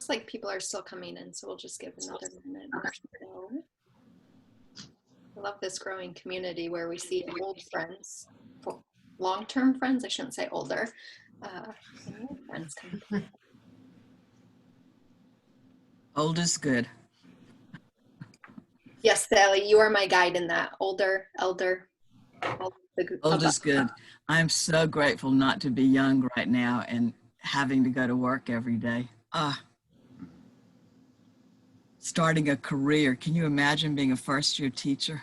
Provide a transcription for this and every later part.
looks like people are still coming in, so we'll just give another minute or so. I love this growing community where we see old friends, long-term friends, I shouldn't say older, and new friends come. Old is good. Yes, Sally, you are my guide in that. Older, elder. Old is good. I'm so grateful not to be young right now and having to go to work every day. Starting a career. Can you imagine being a first-year teacher?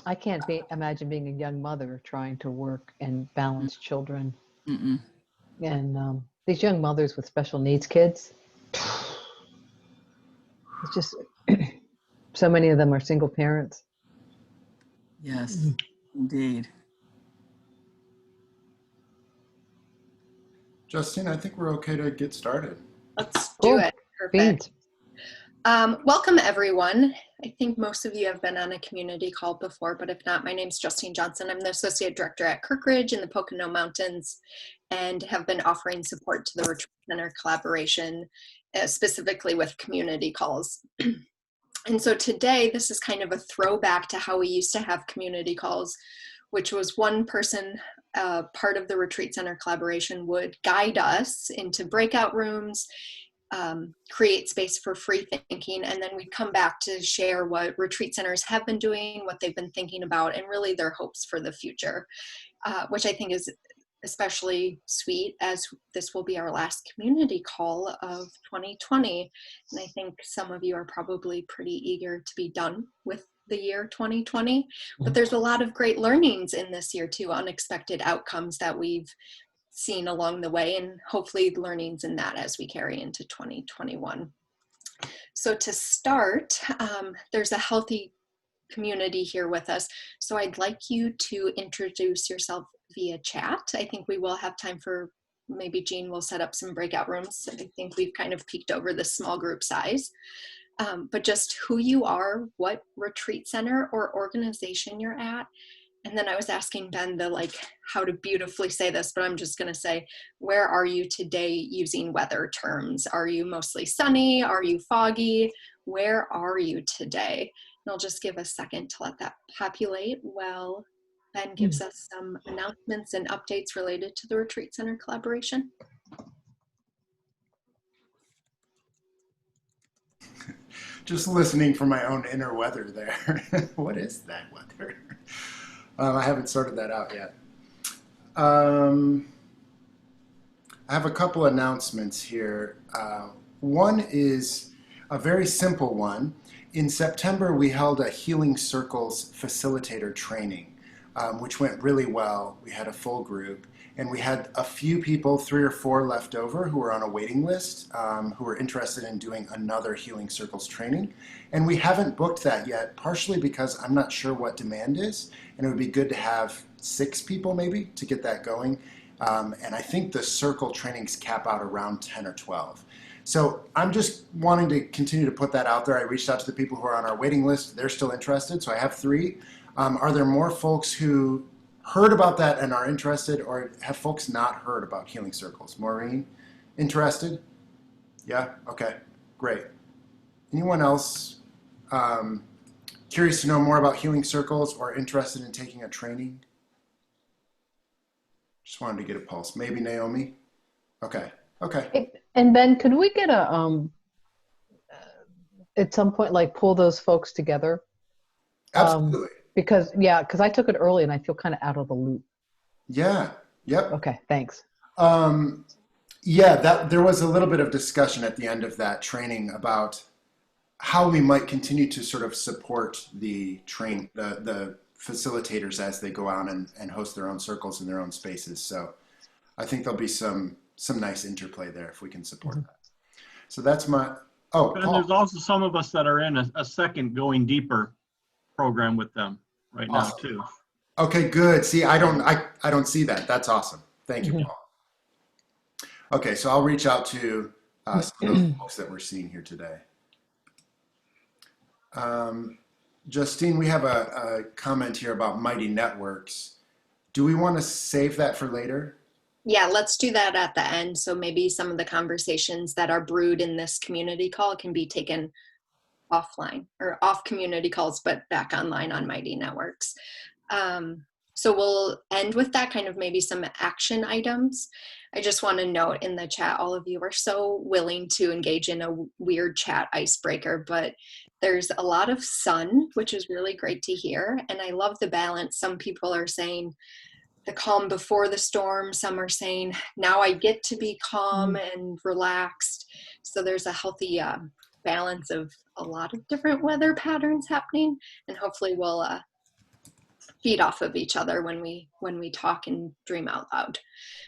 I can't imagine being a young mother trying to work and balance children. And these young mothers with special needs kids, it's just, so many of them are single parents. Yes, indeed. Justine, I think we're okay to get started. Let's do it. Perfect. Welcome, everyone. I think most of you have been on a community call before, but if not, my name is Justine Johnson. I'm the Associate Director at Kirkridge in the Pocono Mountains and have been offering support to the Retreat Center collaboration, specifically with community calls. And so today, this is kind of a throwback to how we used to have community calls, which was one person, part of the Retreat Center collaboration, would guide us into breakout rooms, create space for free thinking, and then we'd come back to share what retreat centers have been doing, what they've been thinking about, and really their hopes for the future, which I think is especially sweet as this will be our last community call of 2020. And I think some of you are probably pretty eager to be done with the year 2020, but there's a lot of great learnings in this year too, unexpected outcomes that we've seen along the way, and hopefully learnings in that as we carry into 2021. So to start, there's a healthy community here with us. So I'd like you to introduce yourself via chat. I think we will have time for, maybe Jean will set up some breakout rooms. I think we've kind of peaked over the small group size. But just who you are, what retreat center or organization you're at. And then I was asking Ben how to beautifully say this, but I'm just going to say, where are you today using weather terms? Are you mostly sunny? Are you foggy? Where are you today? And I'll just give a second to let that populate while Ben gives us some announcements and updates related to the Retreat Center collaboration. Just listening for my own inner weather there. What is that weather? I haven't sorted that out yet. I have a couple announcements here. One is a very simple one. In September, we held a Healing Circles facilitator training, which went really well. We had a full group, and we had a few people, 3 or 4 left over, who were on a waiting list, who were interested in doing another Healing Circles training. And we haven't booked that yet, partially because I'm not sure what demand is, and it would be good to have 6 people maybe to get that going. And I think the circle trainings cap out around 10 or 12. So I'm just wanting to continue to put that out there. I reached out to the people who are on our waiting list. They're still interested, so I have 3. Are there more folks who heard about that and are interested, or have folks not heard about Healing Circles? Maureen, interested? Yeah? Okay, great. Anyone else curious to know more about Healing Circles or interested in taking a training? Just wanted to get a pulse. Maybe Naomi? Okay, okay. And Ben, could we get a, at some point, pull those folks together? Absolutely. Because I took it early and I feel kind of out of the loop. Yeah, yep. Okay, thanks. Yeah, there was a little bit of discussion at the end of that training about how we might continue to sort of support the facilitators as they go out and host their own circles in their own spaces. So I think there'll be some nice interplay there if we can support that. So that's my, and there's also some of us that are in a second Going Deeper program with them right now too. Okay, good. See, I don't see that. That's awesome. Thank you, Paul. Okay, so I'll reach out to some of the folks that we're seeing here today. Justine, we have a comment here about Mighty Networks. Do we want to save that for later? Yeah, let's do that at the end. So maybe some of the conversations that are brewed in this community call can be taken offline or off community calls, but back online on Mighty Networks. So we'll end with that, kind of maybe some action items. I just want to note in the chat, all of you are so willing to engage in a weird chat icebreaker, but there's a lot of sun, which is really great to hear. And I love the balance. Some people are saying the calm before the storm. Some are saying, now I get to be calm and relaxed. So there's a healthy balance of a lot of different weather patterns happening, and hopefully we'll feed off of each other when we talk and dream out loud.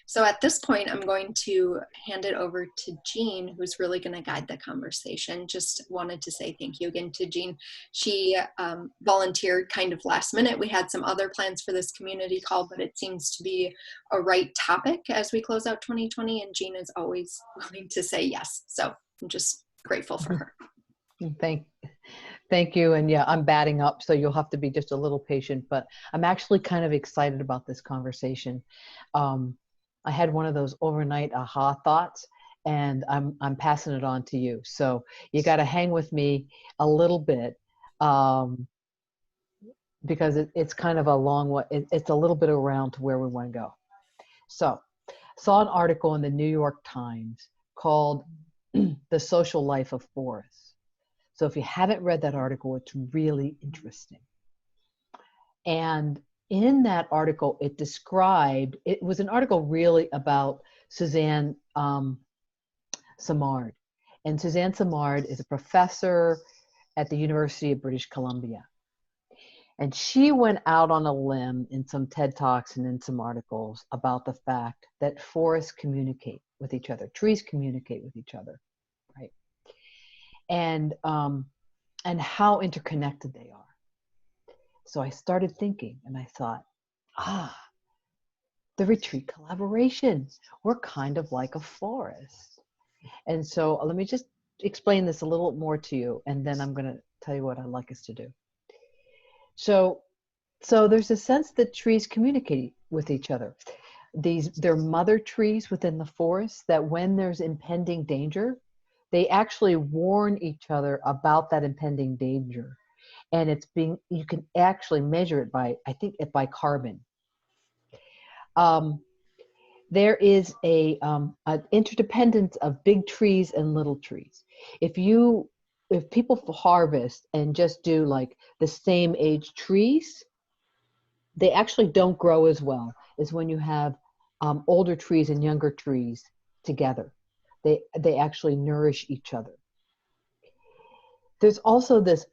So at this point, I'm going to hand it over to Jean, who's really going to guide the conversation. Just wanted to say thank you again to Jean. She volunteered kind of last minute. We had some other plans for this community call, but it seems to be a right topic as we close out 2020, and Jean is always willing to say yes. So I'm just grateful for her. Thank you. And yeah, I'm batting up, so you'll have to be just a little patient, but I'm actually kind of excited about this conversation. I had one of those overnight aha thoughts, and I'm passing it on to you. So you got to hang with me a little bit, because it's kind of a long way. It's a little bit around to where we want to go. So saw an article in the New York Times called The Social Life of Forests. So if you haven't read that article, it's really interesting. And in that article, it was an article really about Suzanne Simard. And Suzanne Simard is a professor at the University of British Columbia. And she went out on a limb in some TED Talks and in some articles about the fact that forests communicate with each other, trees communicate with each other, right? And how interconnected they are. So I started thinking, and I thought, the retreat collaboration, we're kind of like a forest. And so let me just explain this a little more to you, and then I'm going to tell you what I'd like us to do. So there's a sense that trees communicate with each other. They're mother trees within the forest that when there's impending danger, they actually warn each other about that impending danger. And you can actually measure it by, I think, carbon. There is an interdependence of big trees and little trees. If people harvest and just do like the same age trees, they actually don't grow as well as when you have older trees and younger trees together. They actually nourish each other. There's also this,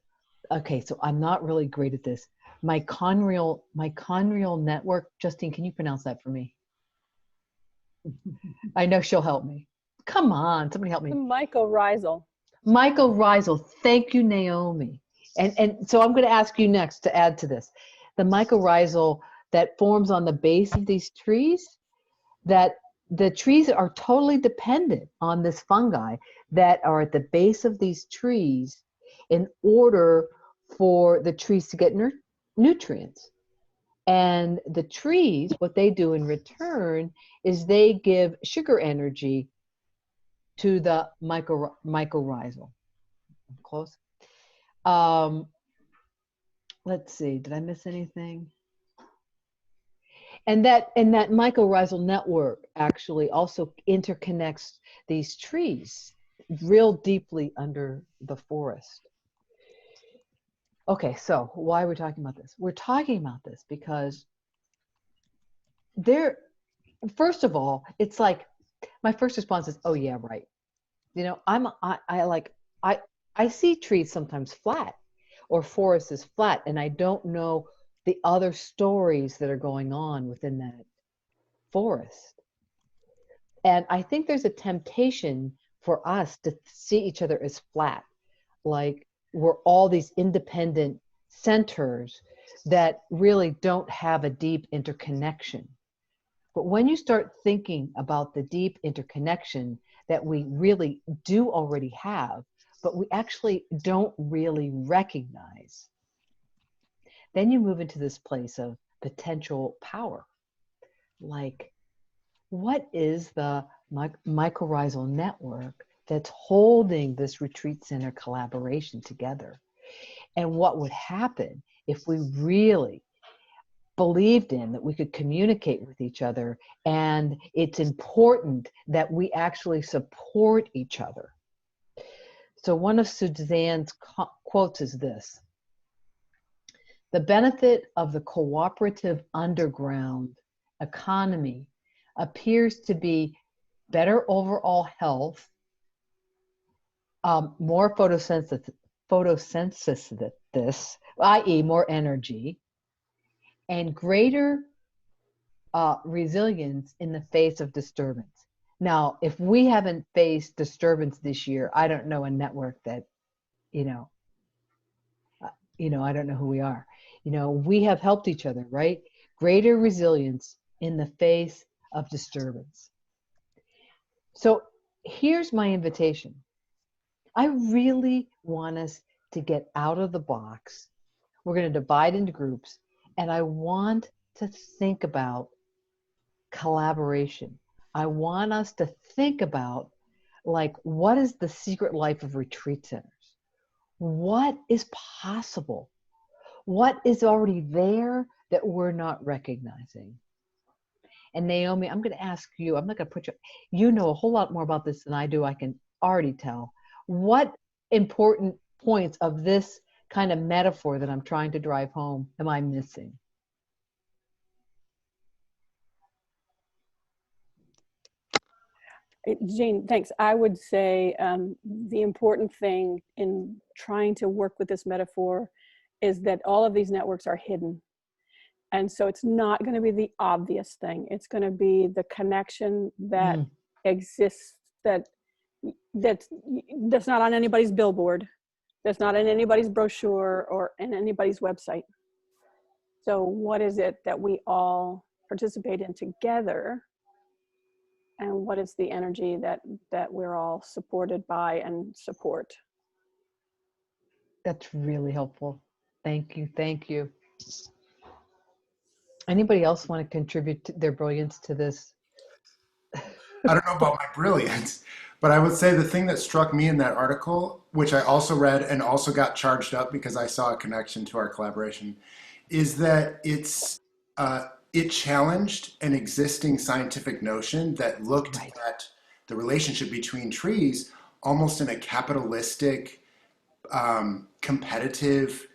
okay, so I'm not really great at this. Mitochondrial network. Justine, can you pronounce that for me? I know she'll help me. Come on, somebody help me. Mycorrhizal. Mycorrhizal. Thank you, Naomi. And so I'm going to ask you next to add to this. The mycorrhizal that forms on the base of these trees, that the trees are totally dependent on this fungi that are at the base of these trees in order for the trees to get nutrients. And the trees, what they do in return is they give sugar energy to the mycorrhizal. Close. Let's see, did I miss anything? And that mycorrhizal network actually also interconnects these trees real deeply under the forest. Okay, so why are we talking about this? We're talking about this because first of all, it's like, my first response is, oh yeah, right. You know, I see trees sometimes flat or forests is flat, and I don't know the other stories that are going on within that forest. And I think there's a temptation for us to see each other as flat, like we're all these independent centers that really don't have a deep interconnection. But when you start thinking about the deep interconnection that we really do already have, but we actually don't really recognize, then you move into this place of potential power. Like, what is the mycorrhizal network that's holding this retreat center collaboration together? And what would happen if we really believed in that we could communicate with each other, and it's important that we actually support each other. So one of Suzanne's quotes is this: the benefit of the cooperative underground economy appears to be better overall health, more photosynthesis, i.e. more energy, and greater resilience in the face of disturbance. Now, if we haven't faced disturbance this year, I don't know a network that, I don't know who we are. We have helped each other, right? Greater resilience in the face of disturbance. So here's my invitation. I really want us to get out of the box. We're going to divide into groups, and I want to think about collaboration. I want us to think about, like, what is the secret life of retreat centers? What is possible? What is already there that we're not recognizing? And Naomi, I'm going to ask you, I'm not going to put you, you know a whole lot more about this than I do, I can already tell. What important points of this kind of metaphor that I'm trying to drive home am I missing? Jane, thanks. I would say the important thing in trying to work with this metaphor is that all of these networks are hidden. And so it's not going to be the obvious thing. It's going to be the connection that exists, that's not on anybody's billboard, that's not in anybody's brochure or in anybody's website. So what is it that we all participate in together? And what is the energy that we're all supported by and support? That's really helpful. Thank you. Thank you. Anybody else want to contribute their brilliance to this? I don't know about my brilliance, but I would say the thing that struck me in that article, which I also read and also got charged up because I saw a connection to our collaboration, is that it challenged an existing scientific notion that looked at the relationship between trees almost in a capitalistic, competitive,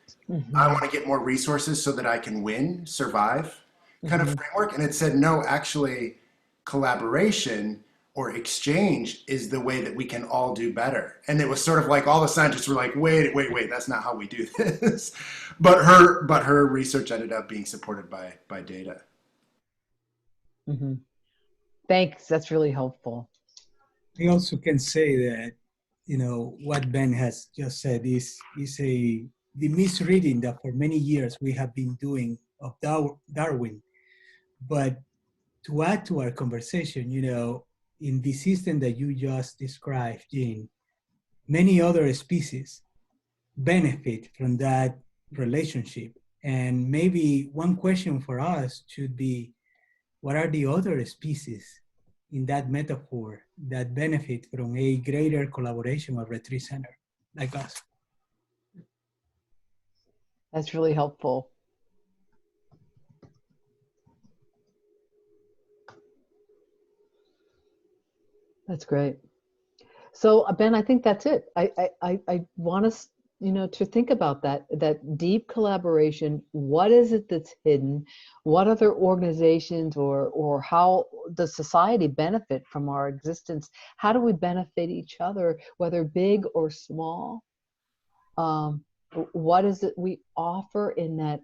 I want to get more resources so that I can win, survive kind of framework. And it said, no, actually, collaboration or exchange is the way that we can all do better. And it was sort of like all the scientists were like, wait, that's not how we do this. But her research ended up being supported by data. Thanks, that's really helpful. I also can say that, what Ben has just said is the misreading that for many years we have been doing of Darwin. But to add to our conversation, in the system that you just described, Jean, many other species benefit from that relationship. And maybe one question for us should be, what are the other species in that metaphor that benefit from a greater collaboration of retreat center like us? That's really helpful. That's great. So Ben, I think that's it. I want us, to think about that deep collaboration. What is it that's hidden? What other organizations or how does society benefit from our existence? How do we benefit each other, whether big or small? What is it we offer in that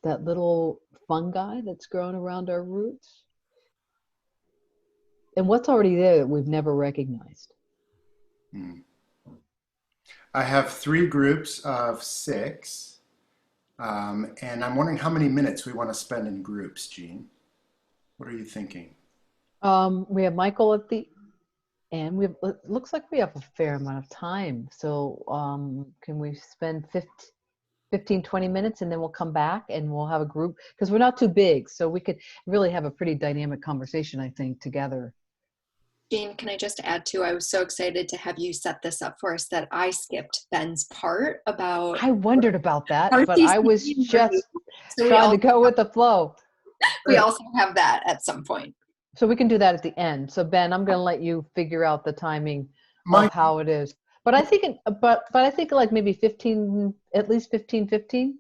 little fungi that's grown around our roots? And what's already there that we've never recognized? I have 3 groups of 6, and I'm wondering how many minutes we want to spend in groups, Jean. What are you thinking? We have Michael at the end. It looks like we have a fair amount of time. So can we spend 15, 20 minutes, and then we'll come back and we'll have a group, because we're not too big. So we could really have a pretty dynamic conversation, I think, together. Jane, can I just add too, I was so excited to have you set this up for us that I skipped Ben's part about. I wondered about that, but I was just trying to go with the flow. We also have that at some point. So we can do that at the end. So Ben, I'm going to let you figure out the timing of how it is. But I think, but I think like maybe 15, at least 15.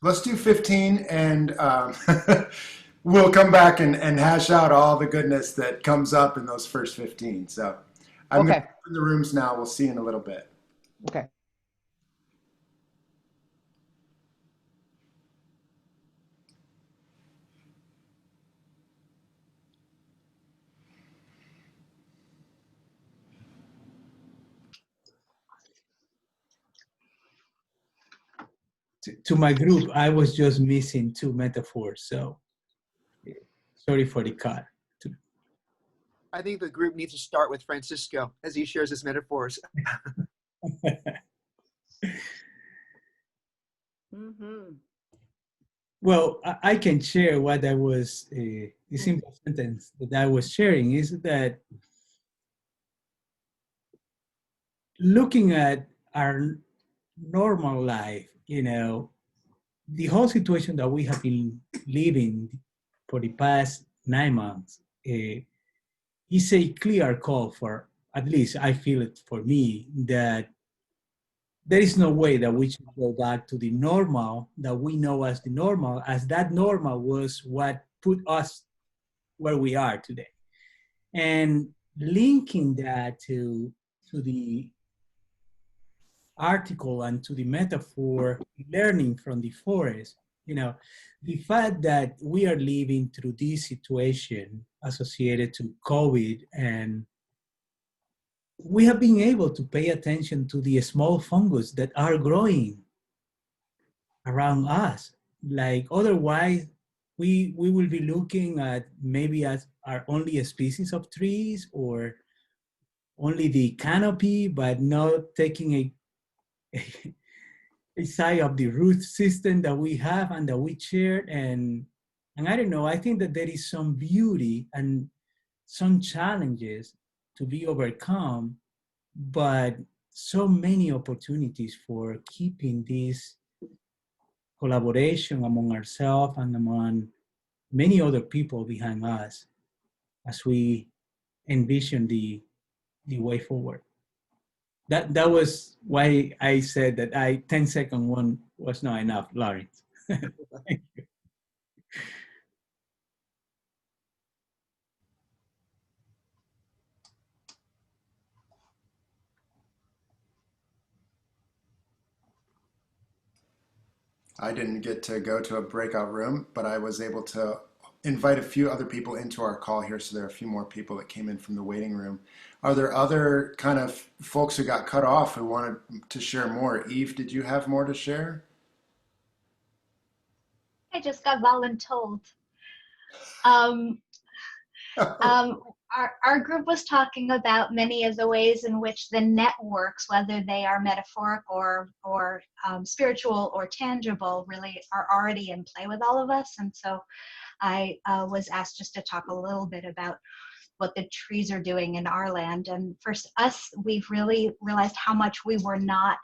Let's do 15, and we'll come back and hash out all the goodness that comes up in those first 15. So I'm going to open the rooms now. We'll see you in a little bit. Okay. To my group, I was just missing 2 metaphors, so sorry for the cut. I think the group needs to start with Francisco as he shares his metaphors. Well, I can share what I was, the simple sentence that I was sharing is that looking at our normal life, the whole situation that we have been living for the past 9 months is a clear call for, at least I feel it for me, that there is no way that we should go back to the normal that we know as the normal, as that normal was what put us where we are today. And linking that to the article and to the metaphor, learning from the forest, the fact that we are living through this situation associated to COVID, and we have been able to pay attention to the small fungus that are growing around us. Like otherwise, we will be looking at maybe as our only a species of trees or only the canopy, but not taking a side of the root system that we have and that we share. And I don't know, I think that there is some beauty and some challenges to be overcome, but so many opportunities for keeping this collaboration among ourselves and among many other people behind us as we envision the way forward. That was why I said that 10-second one was not enough, Lawrence. Thank you. I didn't get to go to a breakout room, but I was able to invite a few other people into our call here. So there are a few more people that came in from the waiting room. Are there other kind of folks who got cut off who wanted to share more? Eve, did you have more to share? I just got voluntold. Our group was talking about many of the ways in which the networks, whether they are metaphoric or spiritual or tangible, really are already in play with all of us. And so I was asked just to talk a little bit about what the trees are doing in our land. And for us, we've really realized how much we were not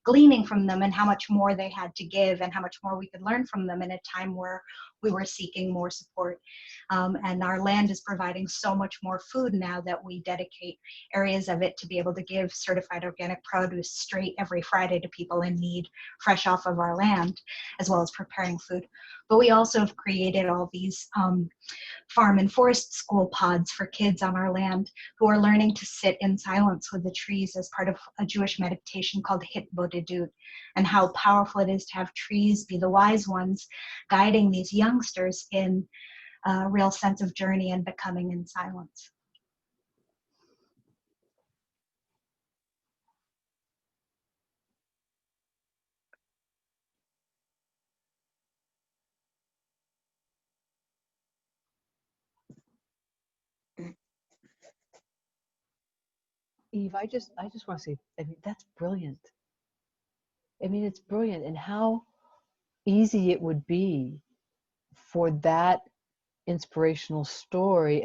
gleaning from them and how much more they had to give and how much more we could learn from them in a time where we were seeking more support. And our land is providing so much more food now that we dedicate areas of it to be able to give certified organic produce straight every Friday to people in need, fresh off of our land, as well as preparing food. But we also have created all these farm and forest school pods for kids on our land who are learning to sit in silence with the trees as part of a Jewish meditation called Hitbodedut, and how powerful it is to have trees be the wise ones guiding these youngsters in a real sense of journey and becoming in silence. Eve, I just want to say, I mean, that's brilliant. I mean, it's brilliant. And how easy it would be for that inspirational story,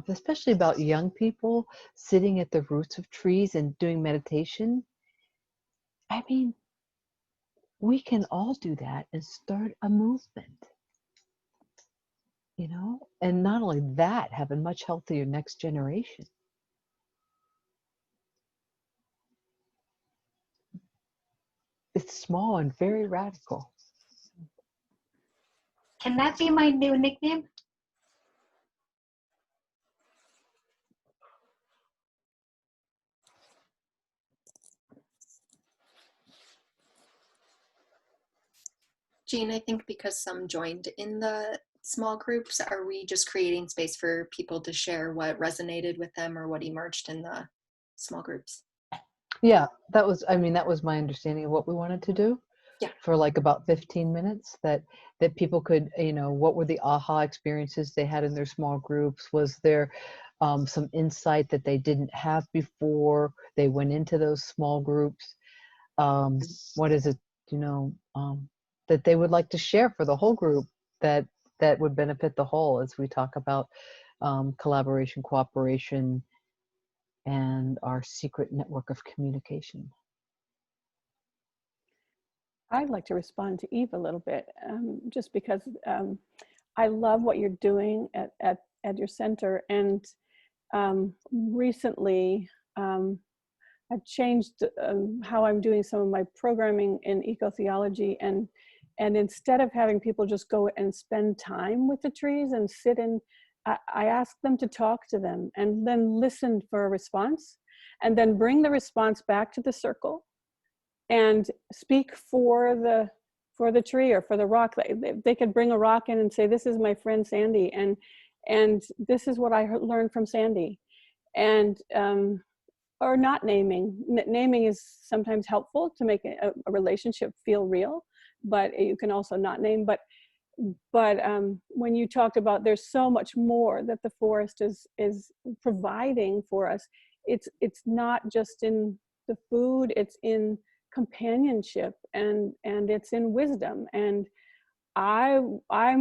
especially about young people sitting at the roots of trees and doing meditation. I mean, we can all do that and start a movement, you know, and not only that, have a much healthier next generation. It's small and very radical. Can that be my new nickname? Jean, I think because some joined in the small groups, are we just creating space for people to share what resonated with them or what emerged in the small groups? Yeah, that was my understanding of what we wanted to do. Yeah. For like about 15 minutes, that people could, you know, what were the aha experiences they had in their small groups? Was there some insight that they didn't have before they went into those small groups? What is it, you know, that they would like to share for the whole group that would benefit the whole, as we talk about collaboration, cooperation, and our secret network of communication. I'd like to respond to Eve a little bit, just because I love what you're doing at your center. And recently, I've changed how I'm doing some of my programming in ecotheology, and instead of having people just go and spend time with the trees and sit in, I ask them to talk to them and then listen for a response, and then bring the response back to the circle and speak for the tree or for the rock. They could bring a rock in and say, "This is my friend Sandy, and this is what I learned from Sandy," and or not naming. Naming is sometimes helpful to make a relationship feel real, but you can also not name. But when you talked about there's so much more that the forest is providing for us, it's not just in the food, it's in companionship, and it's in wisdom. And I'm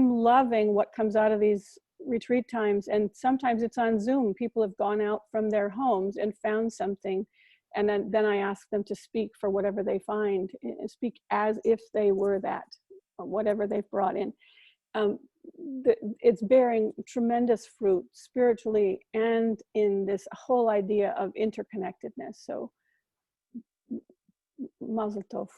loving what comes out of these retreat times, and sometimes it's on Zoom. People have gone out from their homes and found something, and then I ask them to speak for whatever they find, speak as if they were that, whatever they've brought in. It's bearing tremendous fruit spiritually and in this whole idea of interconnectedness. So Mazel Tov.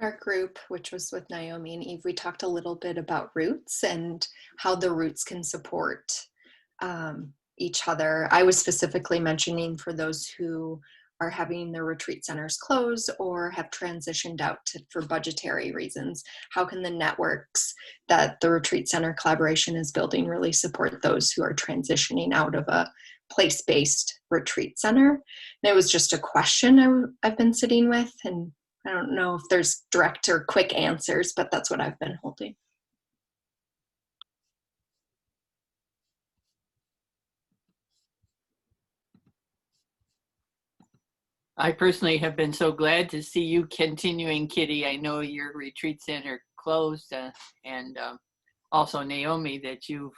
Our group, which was with Naomi and Eve, we talked a little bit about roots and how the roots can support each other. I was specifically mentioning for those who are having their retreat centers close or have transitioned out for budgetary reasons. How can the networks that the retreat center collaboration is building really support those who are transitioning out of a place-based retreat center? And it was just a question I've been sitting with, and I don't know if there's direct or quick answers, but that's what I've been holding. I personally have been so glad to see you continuing, Kitty. I know your retreat center closed, and also Naomi, that you've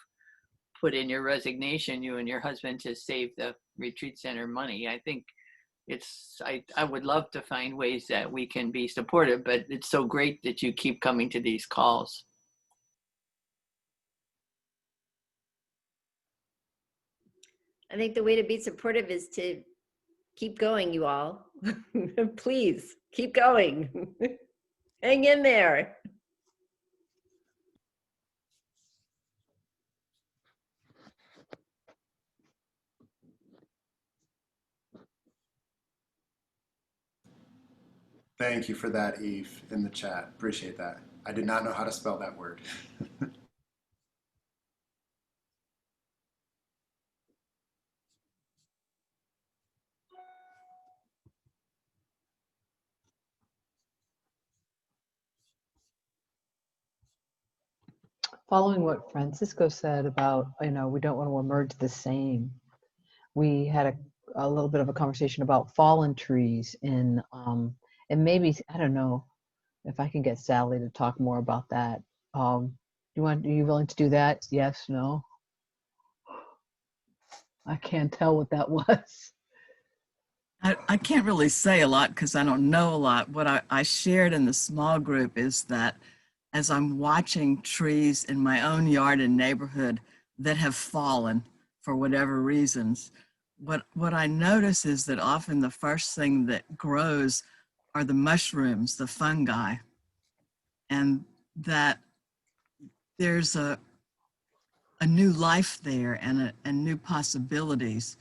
put in your resignation, you and your husband, to save the retreat center money. I think I would love to find ways that we can be supportive, but it's so great that you keep coming to these calls. I think the way to be supportive is to keep going, you all. Please keep going. Hang in there. Thank you for that, Eve, in the chat. Appreciate that. I did not know how to spell that word. Following what Francisco said about, we don't want to emerge the same. We had a little bit of a conversation about fallen trees and maybe, I don't know if I can get Sally to talk more about that. Are you willing to do that? Yes, no? I can't tell what that was. I can't really say a lot because I don't know a lot. What I shared in the small group is that as I'm watching trees in my own yard and neighborhood that have fallen for whatever reasons, what I notice is that often the first thing that grows are the mushrooms, the fungi, and that there's a new life there and new possibilities.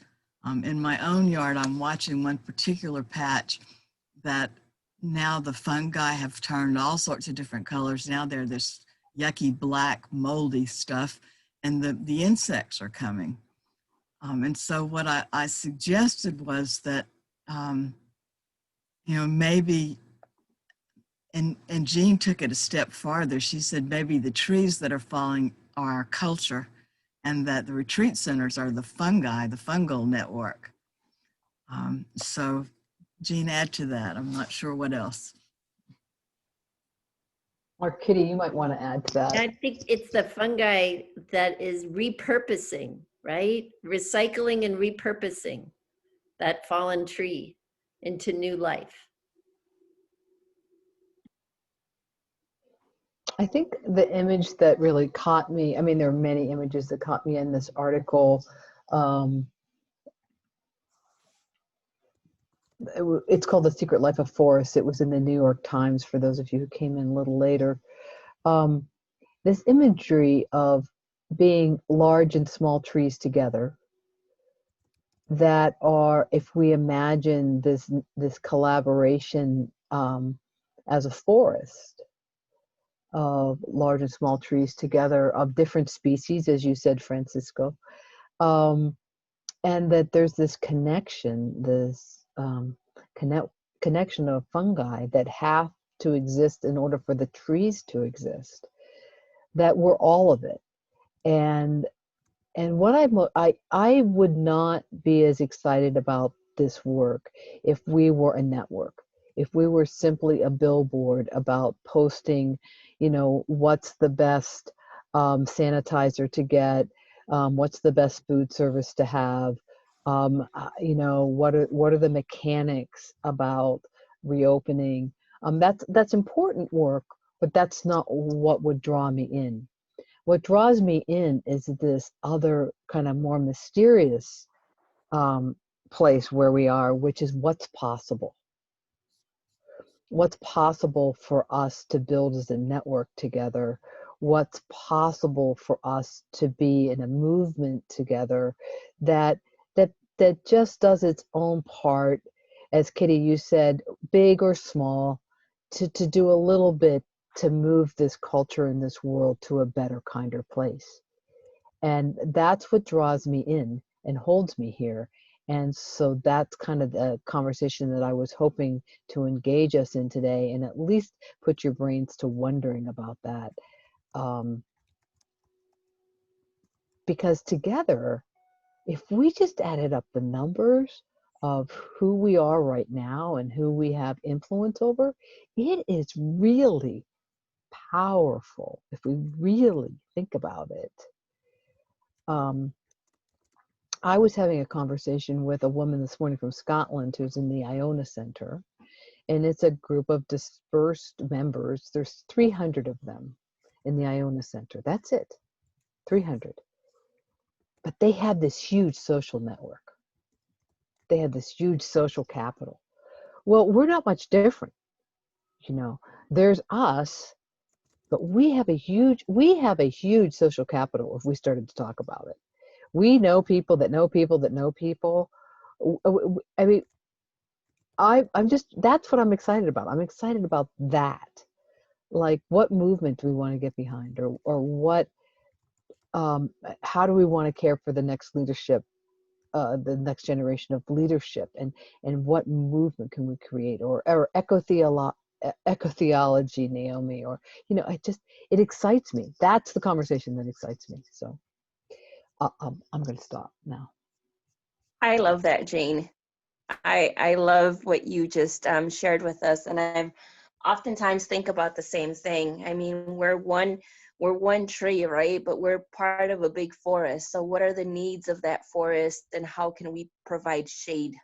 In my own yard, I'm watching one particular patch that now the fungi have turned all sorts of different colors. Now they're this yucky, black, moldy stuff, and the insects are coming. And so what I suggested was that, maybe, and Jean took it a step farther. She said maybe the trees that are falling are our culture, and that the retreat centers are the fungi, the fungal network. So Jean, add to that. I'm not sure what else. Or Kitty, you might want to add to that. I think it's the fungi that is repurposing, right? Recycling and repurposing that fallen tree into new life. I think the image that really caught me, there are many images that caught me in this article. It's called The Secret Life of Forests. It was in the New York Times for those of you who came in a little later. This imagery of being large and small trees together that are, if we imagine this collaboration as a forest of large and small trees together of different species, as you said, Francisco, and that there's this connection, this connection of fungi that have to exist in order for the trees to exist, that we're all of it. And what I would not be as excited about this work if we were a network, if we were simply a billboard about posting, what's the best sanitizer to get, what's the best food service to have, what are the mechanics about reopening. That's important work, but that's not what would draw me in. What draws me in is this other kind of more mysterious place where we are, which is what's possible. What's possible for us to build as a network together, what's possible for us to be in a movement together that just does its own part, as Kitty, you said, big or small, to do a little bit to move this culture and this world to a better, kinder place. And that's what draws me in and holds me here. And so that's kind of the conversation that I was hoping to engage us in today, and at least put your brains to wondering about that. Because together, if we just added up the numbers of who we are right now and who we have influence over, it is really powerful if we really think about it. I was having a conversation with a woman this morning from Scotland who's in the Iona Center, and it's a group of dispersed members. There's 300 of them in the Iona Center. That's it, 300. But they have this huge social network. They have this huge social capital. Well, we're not much different. There's us, but we have a huge social capital if we started to talk about it. We know people that know people that know people. I'm just, that's what I'm excited about. I'm excited about that. Like, what movement do we want to get behind, or what, how do we want to care for the next leadership, the next generation of leadership, and what movement can we create, or ecotheology, Naomi, or, you know, it excites me. That's the conversation that excites me. So I'm going to stop now. I love that, Jane. I love what you just shared with us, and I've oftentimes think about the same thing. I mean, we're one tree, right? But we're part of a big forest. So what are the needs of that forest, and how can we provide shade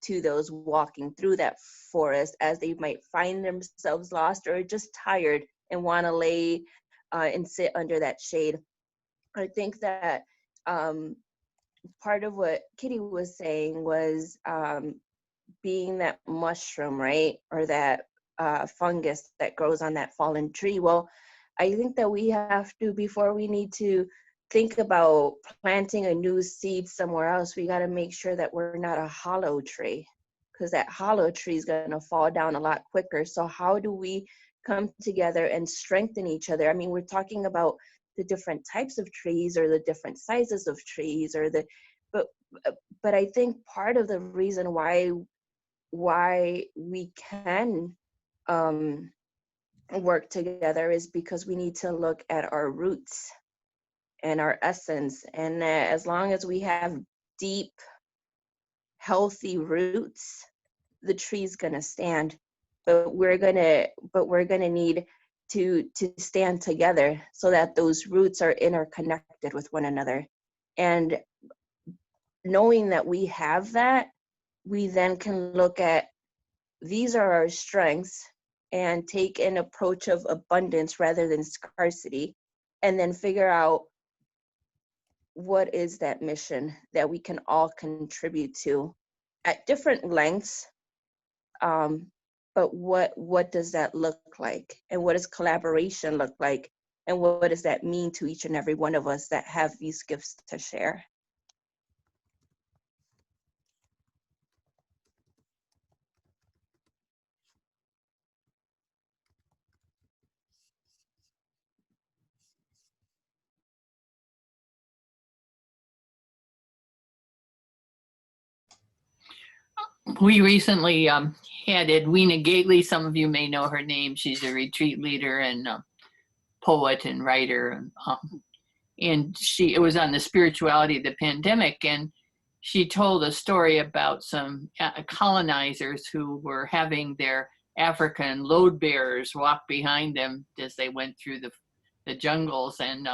to those walking through that forest as they might find themselves lost or just tired and want to lay and sit under that shade? I think that part of what Kitty was saying was being that mushroom, right? Or that fungus that grows on that fallen tree. Well, I think that we have to, before we need to think about planting a new seed somewhere else, we got to make sure that we're not a hollow tree, because that hollow tree is going to fall down a lot quicker. So how do we come together and strengthen each other? I mean, we're talking about the different types of trees or the different sizes of trees, or but I think part of the reason why we can work together is because we need to look at our roots and our essence. And as long as we have deep, healthy roots, the tree's gonna stand. But we're gonna need to stand together so that those roots are interconnected with one another. And knowing that we have that, we then can look at, these are our strengths, and take an approach of abundance rather than scarcity, and then figure out what is that mission that we can all contribute to at different lengths. But what does that look like? And what does collaboration look like? And what does that mean to each and every one of us that have these gifts to share? We recently had Edwina Gately. Some of you may know her name. She's a retreat leader and poet and writer. And it was on the spirituality of the pandemic. And she told a story about some colonizers who were having their African load bearers walk behind them as they went through the jungles. And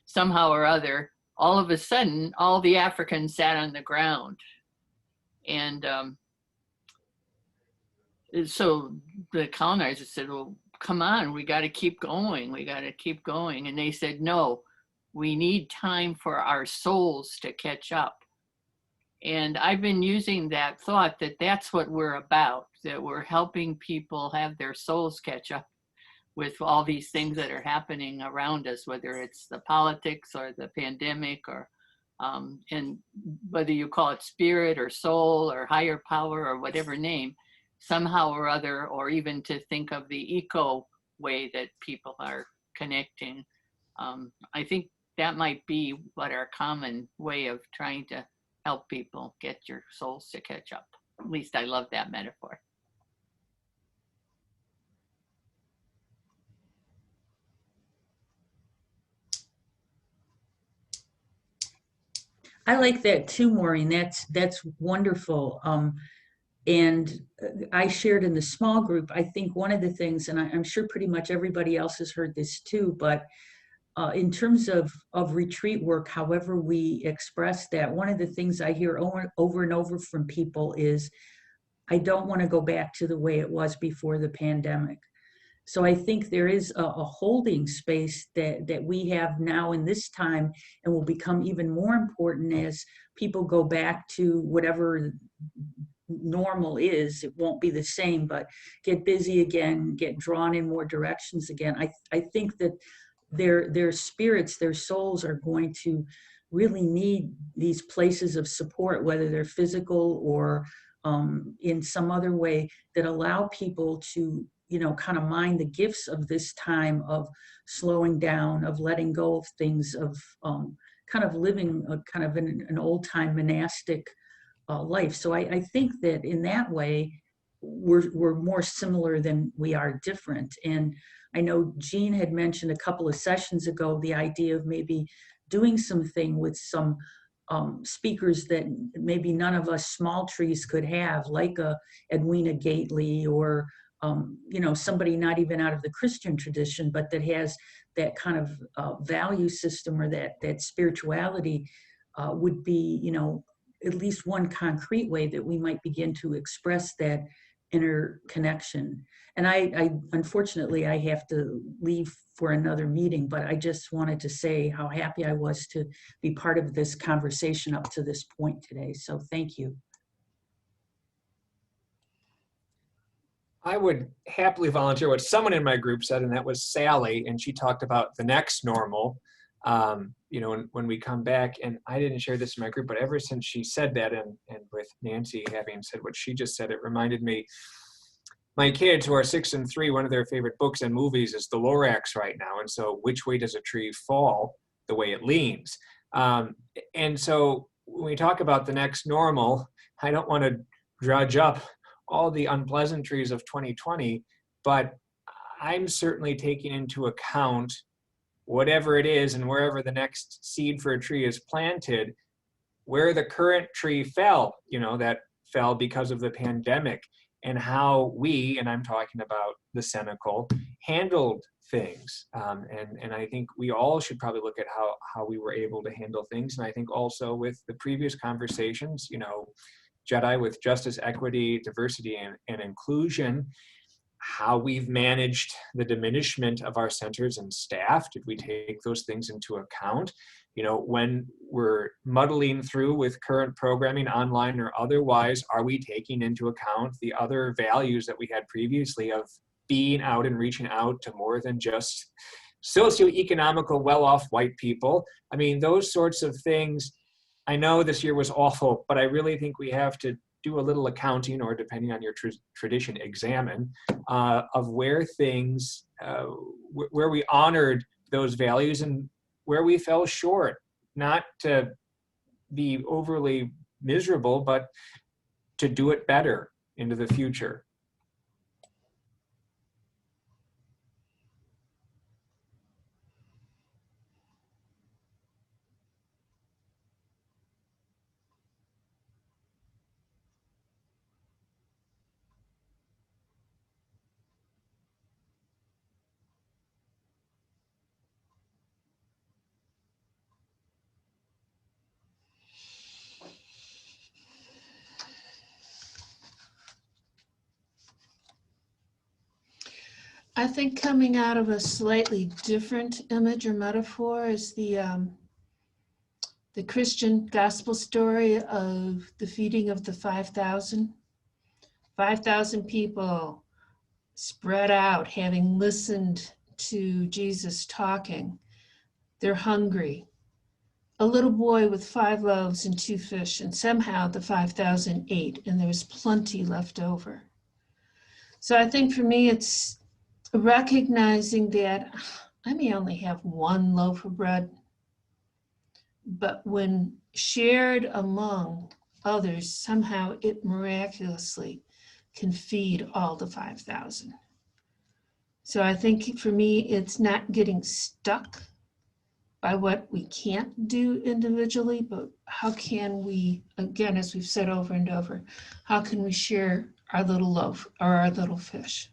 somehow or other, all of a sudden, all the Africans sat on the ground. And so the colonizers said, well, come on, we got to keep going. We got to keep going. And they said, no, we need time for our souls to catch up. And I've been using that thought that that's what we're about, that we're helping people have their souls catch up with all these things that are happening around us, whether it's the politics or the pandemic, or and whether you call it spirit or soul or higher power or whatever name, somehow or other, or even to think of the eco way that people are connecting. I think that might be what our common way of trying to help people get your souls to catch up. At least I love that metaphor. I like that too, Maureen. That's wonderful. And I shared in the small group, I think one of the things, and I'm sure pretty much everybody else has heard this too, but in terms of retreat work, however we express that, one of the things I hear over and over from people is, I don't want to go back to the way it was before the pandemic. So I think there is a holding space that we have now in this time, and will become even more important as people go back to whatever normal is. It won't be the same, but get busy again, get drawn in more directions again. I think that their spirits, their souls are going to really need these places of support, whether they're physical or in some other way, that allow people to, kind of mine the gifts of this time of slowing down, of letting go of things, of kind of living a kind of an old time monastic life. So I think that in that way, we're more similar than we are different. And I know Jean had mentioned a couple of sessions ago the idea of maybe doing something with some speakers that maybe none of us small trees could have, like a Edwina Gately, or somebody not even out of the Christian tradition, but that has that kind of value system, or that spirituality would be, at least one concrete way that we might begin to express that interconnection. And I unfortunately, I have to leave for another meeting, but I just wanted to say how happy I was to be part of this conversation up to this point today. So thank you. I would happily volunteer what someone in my group said, and that was Sally, and she talked about the next normal, when we come back. And I didn't share this in my group, but ever since she said that, and with Nancy having said what she just said, it reminded me, my kids who are 6 and 3, one of their favorite books and movies is The Lorax right now. And so, which way does a tree fall? The way it leans. And so when we talk about the next normal, I don't want to drudge up all the unpleasantries of 2020, but I'm certainly taking into account whatever it is, and wherever the next seed for a tree is planted, where the current tree fell, that fell because of the pandemic, and how we, and I'm talking about the Senecal, handled things. And I think we all should probably look at how we were able to handle things. And I think also with the previous conversations, JEDI with justice, equity, diversity, and inclusion, how we've managed the diminishment of our centers and staff. Did we take those things into account? When we're muddling through with current programming online or otherwise, are we taking into account the other values that we had previously of being out and reaching out to more than just socioeconomical, well-off white people? I mean, those sorts of things. I know this year was awful, but I really think we have to do a little accounting, or depending on your tradition, examine of where things, where we honored those values and where we fell short, not to be overly miserable, but to do it better into the future. I think coming out of a slightly different image or metaphor is the Christian gospel story of the feeding of the 5,000. 5,000 people spread out, having listened to Jesus talking. They're hungry. A little boy with 5 loaves and 2 fish, and somehow the 5,000 ate, and there was plenty left over. So I think for me, it's recognizing that I may only have 1 loaf of bread, but when shared among others, somehow it miraculously can feed all the 5,000. So I think for me, it's not getting stuck by what we can't do individually, but how can we, again, as we've said over and over, how can we share our little loaf or our little fish?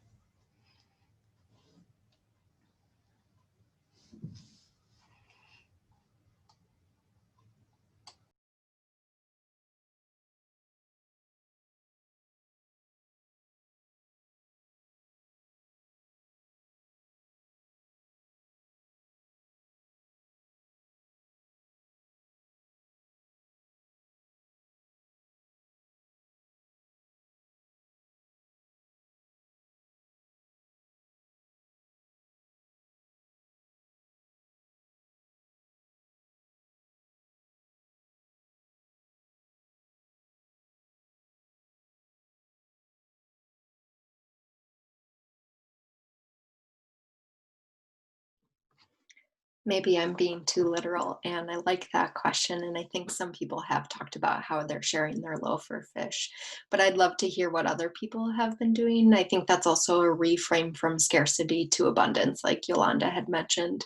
Maybe I'm being too literal, and I like that question. And I think some people have talked about how they're sharing their loaf or fish, but I'd love to hear what other people have been doing. I think that's also a reframe from scarcity to abundance, like Yolanda had mentioned.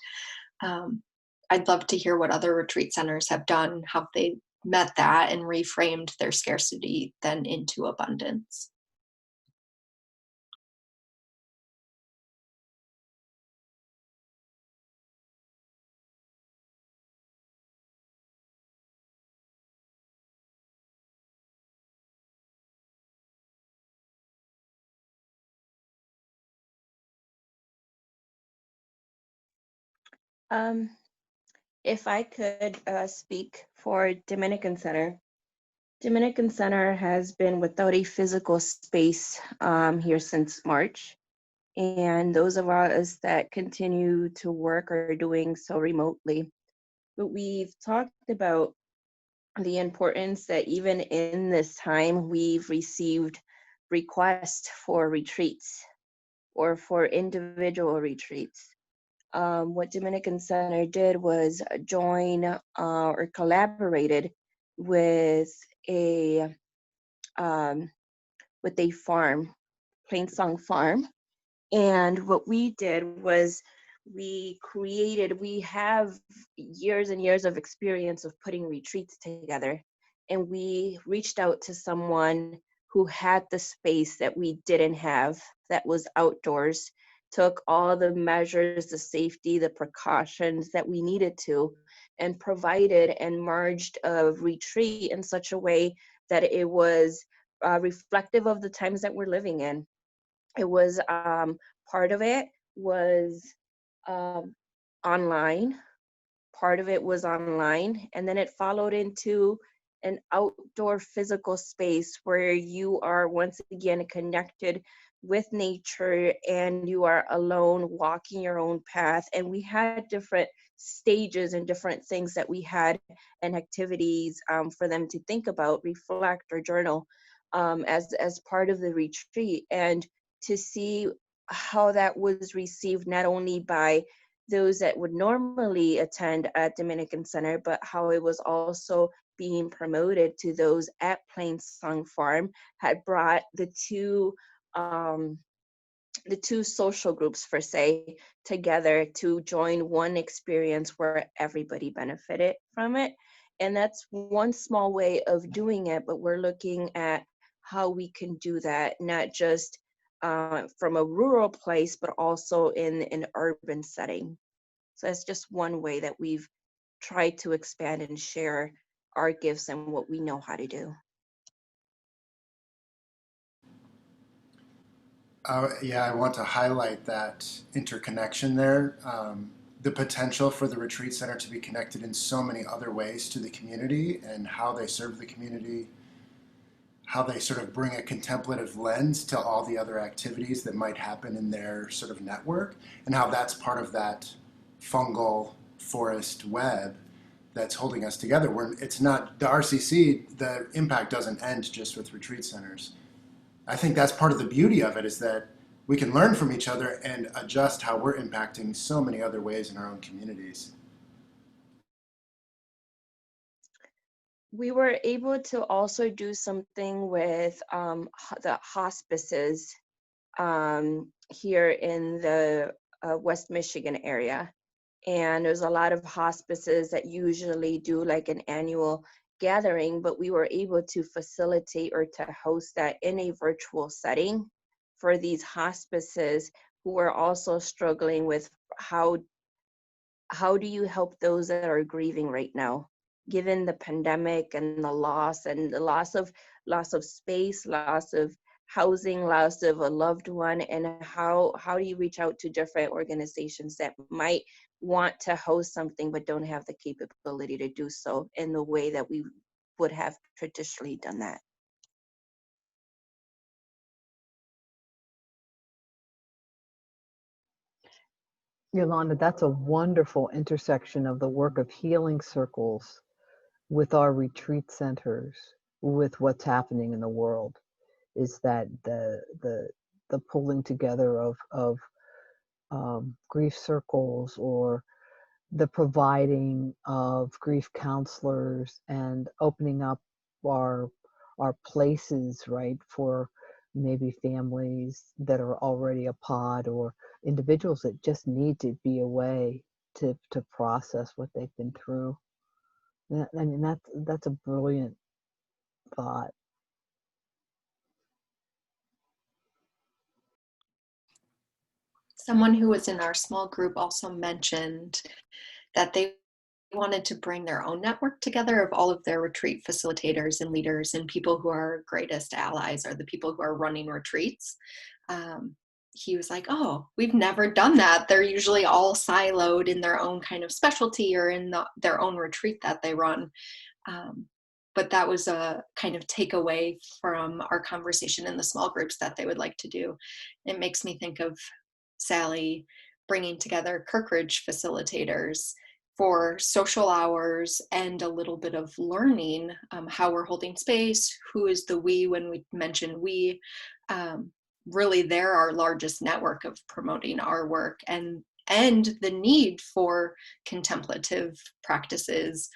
I'd love to hear what other retreat centers have done, how they met that and reframed their scarcity then into abundance. If I could speak for Dominican Center. Dominican Center has been without a physical space here since March. And those of us that continue to work are doing so remotely. But we've talked about the importance that even in this time, we've received requests for retreats or for individual retreats. What Dominican Center did was join or collaborated with a farm, Plainsong Farm. And what we did was we have years and years of experience of putting retreats together. And we reached out to someone who had the space that we didn't have, that was outdoors, took all the measures, the safety, the precautions that we needed to, and provided and merged a retreat in such a way that it was reflective of the times that we're living in. It was part of it was online, part of it was online, and then it followed into an outdoor physical space where you are once again connected with nature and you are alone walking your own path. And we had different stages and different things that we had and activities for them to think about, reflect, or journal as part of the retreat. And to see how that was received not only by those that would normally attend at Dominican Center, but how it was also being promoted to those at Plainsong Farm, had brought the two social groups, per se, together to join one experience where everybody benefited from it. And that's one small way of doing it, but we're looking at how we can do that, not just from a rural place, but also in an urban setting. So that's just one way that we've tried to expand and share our gifts and what we know how to do. Yeah, I want to highlight that interconnection there. The potential for the retreat center to be connected in so many other ways to the community and how they serve the community, how they sort of bring a contemplative lens to all the other activities that might happen in their sort of network, and how that's part of that fungal forest web that's holding us together. It's not the RCC, the impact doesn't end just with retreat centers. I think that's part of the beauty of it, is that we can learn from each other and adjust how we're impacting so many other ways in our own communities. We were able to also do something with the hospices here in the West Michigan area. And there's a lot of hospices that usually do like an annual gathering, but we were able to facilitate or to host that in a virtual setting for these hospices who are also struggling with how do you help those that are grieving right now, given the pandemic and the loss of space, loss of housing, loss of a loved one, and how do you reach out to different organizations that might want to host something but don't have the capability to do so in the way that we would have traditionally done that. Yolanda, that's a wonderful intersection of the work of healing circles with our retreat centers, with what's happening in the world, is that the pulling together of grief circles or the providing of grief counselors and opening up our places, right, for maybe families that are already a pod or individuals that just need to be away to process what they've been through. I mean, that's a brilliant thought. Someone who was in our small group also mentioned that they wanted to bring their own network together of all of their retreat facilitators and leaders, and people who are greatest allies are the people who are running retreats. He was like, oh, we've never done that. They're usually all siloed in their own kind of specialty or in their own retreat that they run. But that was a kind of takeaway from our conversation in the small groups that they would like to do. It makes me think of Sally bringing together Kirkridge facilitators for social hours and a little bit of learning, how we're holding space, who is the we when we mention we. Really, they're our largest network of promoting our work, and the need for contemplative practices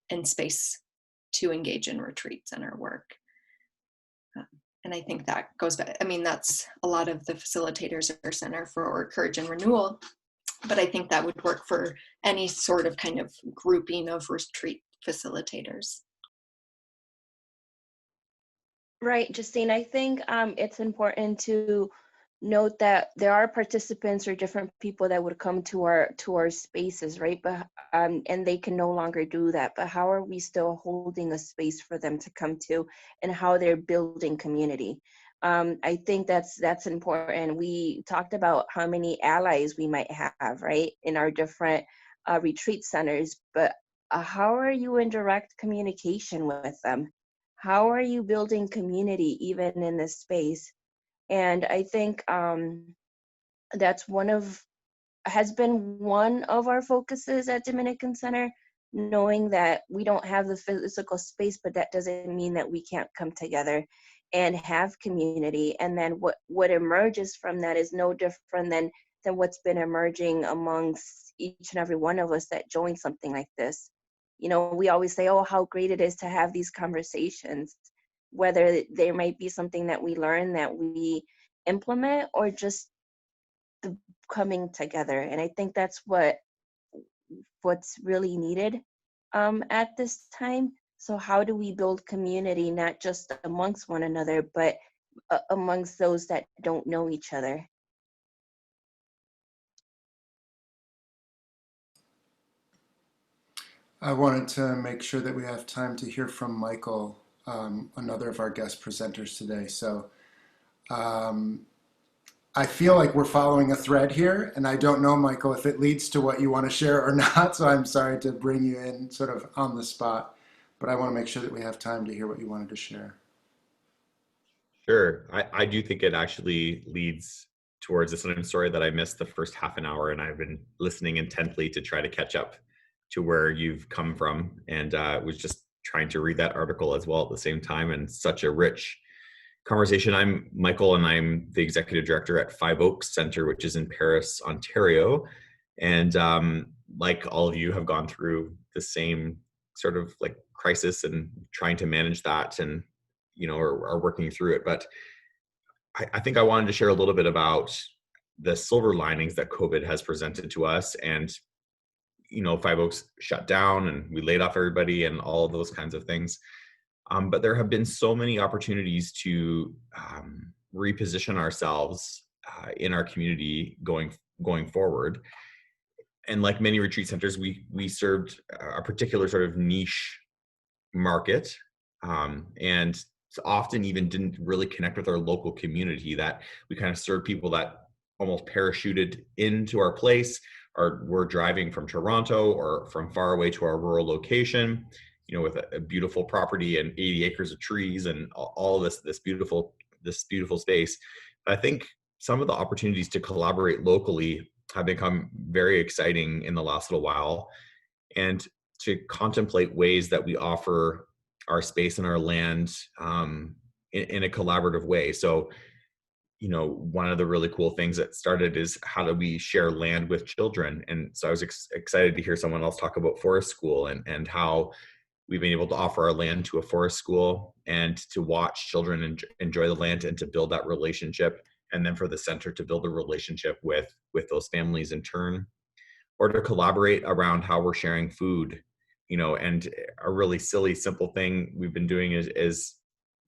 and space to engage in retreats and our work. And I think that goes back, I mean, that's a lot of the facilitators at our Center for Courage and Renewal, but I think that would work for any sort of kind of grouping of retreat facilitators. Right, Justine, I think it's important to note that there are participants or different people that would come to our spaces, right? But and they can no longer do that. But how are we still holding a space for them to come to, and how they're building community? I think that's important. We talked about how many allies we might have, right, in our different retreat centers. But how are you in direct communication with them? How are you building community even in this space? And I think that's has been one of our focuses at Dominican Center, knowing that we don't have the physical space, but that doesn't mean that we can't come together and have community. And then what emerges from that is no different than what's been emerging amongst each and every one of us that join something like this. You know, we always say, oh, how great it is to have these conversations, whether there might be something that we learn that we implement or just the coming together. And I think that's what's really needed at this time. So how do we build community, not just amongst one another, but amongst those that don't know each other? I wanted to make sure that we have time to hear from Michael, another of our guest presenters today. So I feel like we're following a thread here, and I don't know, Michael, if it leads to what you want to share or not, so I'm sorry to bring you in sort of on the spot, but I want to make sure that we have time to hear what you wanted to share. Sure. I do think it actually leads towards this. And I'm sorry that I missed the first half an hour, and I've been listening intently to try to catch up to where you've come from, and was just trying to read that article as well at the same time, and such a rich conversation. I'm Michael, and I'm the executive director at Five Oaks Center, which is in Paris, Ontario. And like all of you, have gone through the same sort of like crisis and trying to manage that, and are working through it. But I think I wanted to share a little bit about the silver linings that COVID has presented to us. And Five Oaks shut down and we laid off everybody and all of those kinds of things. But there have been so many opportunities to reposition ourselves in our community going forward. And like many retreat centers, we served a particular sort of niche market, and often even didn't really connect with our local community. That we kind of served people that almost parachuted into our place, or were driving from Toronto or from far away to our rural location, with a beautiful property and 80 acres of trees and all this beautiful space. I think some of the opportunities to collaborate locally have become very exciting in the last little while, and to contemplate ways that we offer our space and our land in a collaborative way. So one of the really cool things that started is how do we share land with children? And so I was excited to hear someone else talk about forest school and how we've been able to offer our land to a forest school and to watch children enjoy the land and to build that relationship. And then for the center to build a relationship with those families in turn, or to collaborate around how we're sharing food, and a really silly, simple thing we've been doing is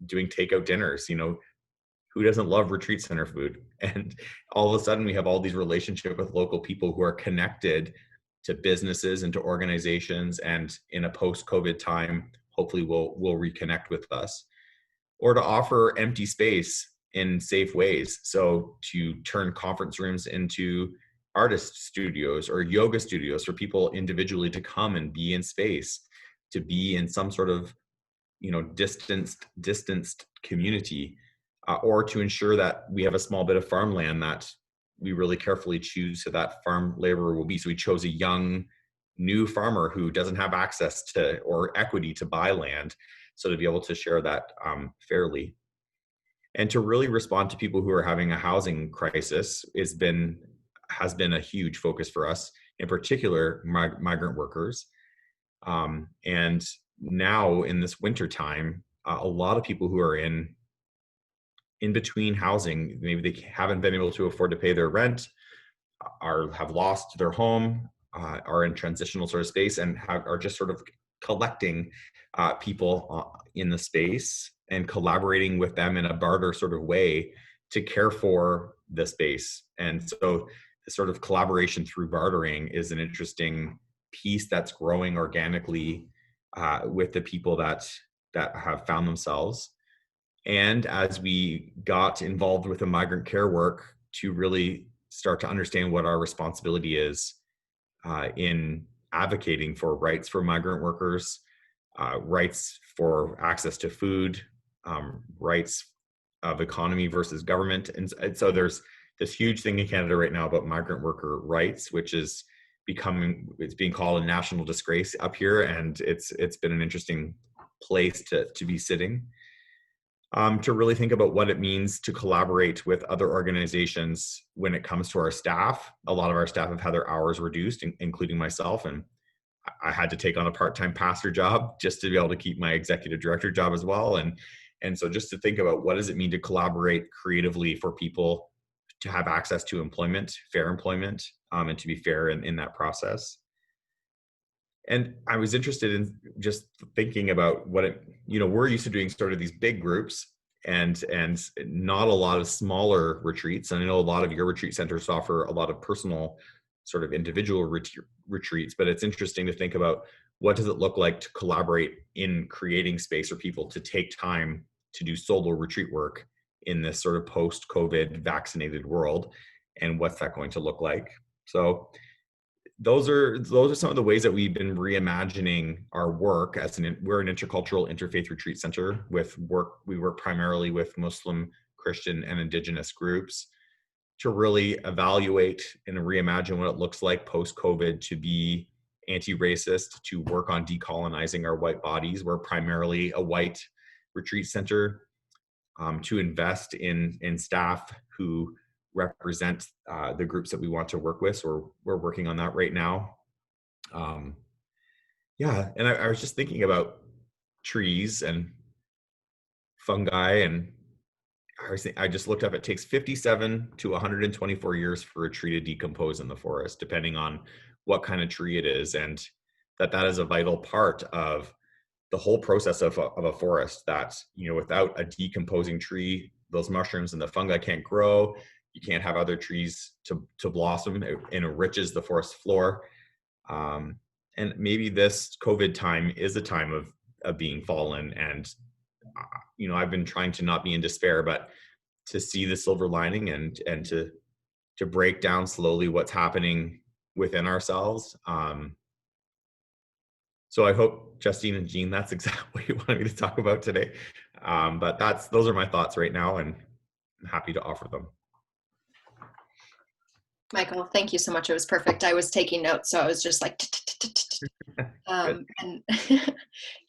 doing takeout dinners. Who doesn't love retreat center food? And all of a sudden we have all these relationships with local people who are connected to businesses and to organizations, and in a post-COVID time, hopefully will reconnect with us. Or to offer empty space in safe ways. So to turn conference rooms into artist studios or yoga studios for people individually to come and be in space, to be in some sort of, distanced community, or to ensure that we have a small bit of farmland that we really carefully choose who that farm laborer will be. So we chose a young, new farmer who doesn't have access to or equity to buy land. So to be able to share that fairly. And to really respond to people who are having a housing crisis has been a huge focus for us, in particular, migrant workers. And now in this winter time, a lot of people who are in between housing, maybe they haven't been able to afford to pay their rent, have lost their home, are in transitional sort of space, and are just sort of collecting people in the space and collaborating with them in a barter sort of way to care for the space. And so the sort of collaboration through bartering is an interesting piece that's growing organically with the people that have found themselves. And as we got involved with the migrant care work to really start to understand what our responsibility is in advocating for rights for migrant workers, rights for access to food, rights of economy versus government. And so there's this huge thing in Canada right now about migrant worker rights, which is it's being called a national disgrace up here. And it's been an interesting place to be sitting. To really think about what it means to collaborate with other organizations when it comes to our staff. A lot of our staff have had their hours reduced, including myself, and I had to take on a part-time pastor job just to be able to keep my executive director job as well. And so just to think about what does it mean to collaborate creatively for people to have access to employment, fair employment, and to be fair in that process. And I was interested in just thinking about what we're used to doing sort of these big groups and not a lot of smaller retreats. And I know a lot of your retreat centers offer a lot of personal sort of individual retreats, but it's interesting to think about what does it look like to collaborate in creating space for people to take time to do solo retreat work in this sort of post-COVID vaccinated world, and what's that going to look like? So those are some of the ways that we've been reimagining our work we're an intercultural interfaith retreat center we work primarily with Muslim, Christian, and Indigenous groups to really evaluate and reimagine what it looks like post-COVID to be anti-racist, to work on decolonizing our white bodies. We're primarily a white retreat center, to invest in staff who represent the groups that we want to work with. So we're working on that right now. And I was just thinking about trees and fungi, and I just looked up, it takes 57 to 124 years for a tree to decompose in the forest, depending on what kind of tree it is, and that is a vital part of the whole process of a forest, that, without a decomposing tree, those mushrooms and the fungi can't grow. You can't have other trees to blossom. It enriches the forest floor. And maybe this COVID time is a time of being fallen. And, I've been trying to not be in despair, but to see the silver lining and to break down slowly what's happening within ourselves. So I hope, Justine and Jean, that's exactly what you wanted me to talk about today. But those are my thoughts right now, and I'm happy to offer them. Michael, thank you so much. It was perfect. I was taking notes, so I was just like, and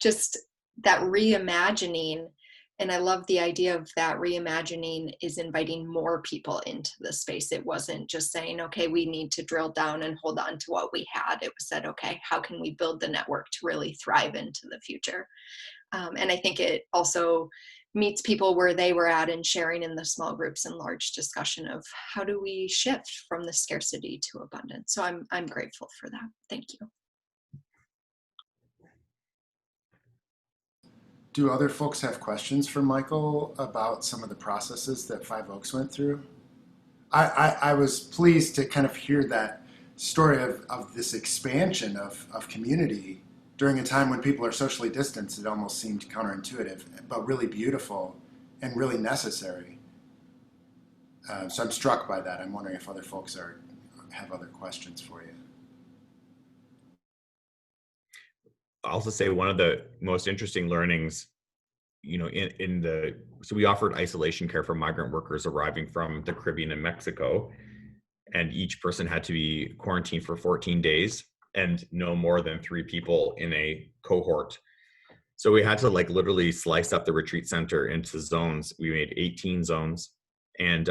just that reimagining And I love the idea of that reimagining is inviting more people into the space. It wasn't just saying, okay, we need to drill down and hold on to what we had. It was said, okay, how can we build the network to really thrive into the future? And I think it also meets people where they were at and sharing in the small groups and large discussion of how do we shift from the scarcity to abundance. So I'm grateful for that. Thank you. Do other folks have questions for Michael about some of the processes that Five Oaks went through? I was pleased to kind of hear that story of this expansion of community during a time when people are socially distanced. It almost seemed counterintuitive, but really beautiful and really necessary. So I'm struck by that. I'm wondering if other folks have other questions for you. I'll also say one of the most interesting learnings, you know, so we offered isolation care for migrant workers arriving from the Caribbean and Mexico, and each person had to be quarantined for 14 days and no more than 3 people in a cohort. So we had to like literally slice up the retreat center into zones. We made 18 zones, and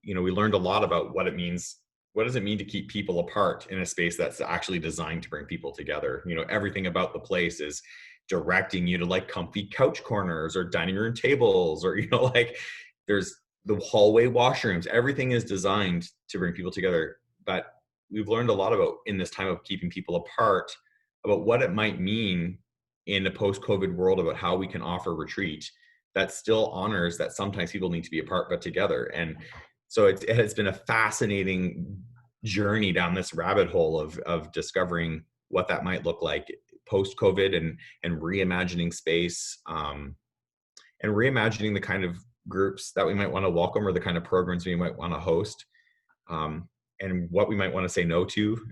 you know, we learned a lot about what it means. What does it mean to keep people apart in a space that's actually designed to bring people together? You know, everything about the place is directing you to like comfy couch corners or dining room tables, or, you know, like there's the hallway washrooms. Everything is designed to bring people together. But we've learned a lot about, in this time of keeping people apart, about what it might mean in a post-COVID world, about how we can offer retreat that still honors that sometimes people need to be apart but together. And so it has been a fascinating journey down this rabbit hole of discovering what that might look like post-COVID, and reimagining space, and reimagining the kind of groups that we might want to welcome, or the kind of programs we might want to host, and what we might want to say no to